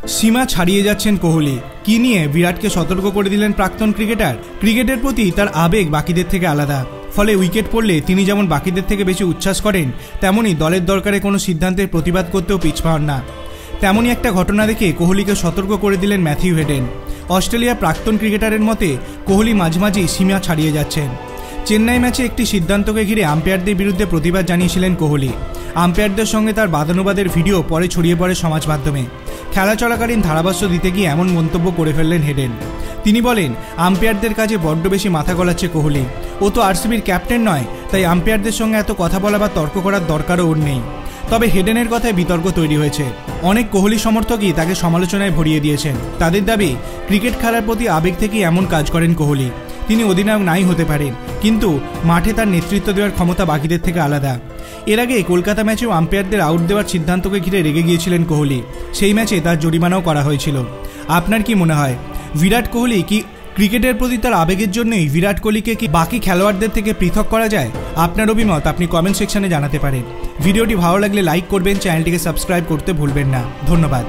সীমা ছাড়িয়ে যাচ্ছেন কোহলি, কি নিয়ে বিরাটকে সতর্ক করে দিলেন প্রাক্তন ক্রিকেটার। ক্রিকেটের প্রতি তার আবেগ বাকিদের থেকে আলাদা, ফলে উইকেট পড়লে তিনি যেমন বাকিদের থেকে বেশি উচ্ছ্বাস করেন, তেমনি দলের দরকারে কোনো সিদ্ধান্তের প্রতিবাদ করতেও পিছপান না। তেমনই একটা ঘটনা দেখে কোহলিকে সতর্ক করে দিলেন ম্যাথিউ হেডেন। অস্ট্রেলিয়ার প্রাক্তন ক্রিকেটারের মতে কোহলি মাঝে মাঝেই সীমা ছাড়িয়ে যাচ্ছেন। চেন্নাই ম্যাচে একটি সিদ্ধান্তকে ঘিরে আম্পায়ারদের বিরুদ্ধে প্রতিবাদ জানিয়েছিলেন কোহলি। আম্পায়ারদের সঙ্গে তার বাদানুবাদের ভিডিও পরে ছড়িয়ে পড়ে সমাজ মাধ্যমে। খেলা চলাকালীন ধারাভাষ্য দিতে গিয়ে এমন মন্তব্য করে ফেললেন হেডেন। তিনি বলেন, আম্পায়ারদের কাছে বড্ড বেশি মাথা গলাচ্ছে কোহলি। ও তো আরসিবির ক্যাপ্টেন নয়, তাই আম্পায়ারদের সঙ্গে এত কথা বলা বা তর্ক করার দরকারও ওর নেই। তবে হেডেনের কথায় বিতর্ক তৈরি হয়েছে। অনেক কোহলি সমর্থকই তাকে সমালোচনায় ভরিয়ে দিয়েছেন। তাদের দাবি, ক্রিকেট খেলার প্রতি আবেগ থেকেই এমন কাজ করেন কোহলি। তিনি অধিনায়ক নাই হতে পারেন, কিন্তু মাঠে তার নেতৃত্ব দেওয়ার ক্ষমতা বাকিদের থেকে আলাদা। এর আগে কলকাতা ম্যাচেও আম্পায়ারদের আউট দেওয়ার সিদ্ধান্তকে ঘিরে রেগে গিয়েছিলেন কোহলি। সেই ম্যাচে তার জরিমানাও করা হয়েছিল। আপনার কি মনে হয়, বিরাট কোহলি কি ক্রিকেটের প্রতি তার আবেগের জন্যই বিরাট কোহলিকে কি বাকি খেলোয়াড়দের থেকে পৃথক করা যায়? আপনার অভিমত আপনি কমেন্ট সেকশনে জানাতে পারেন। ভিডিওটি ভালো লাগলে লাইক করবেন, চ্যানেলটিকে সাবস্ক্রাইব করতে ভুলবেন না। ধন্যবাদ।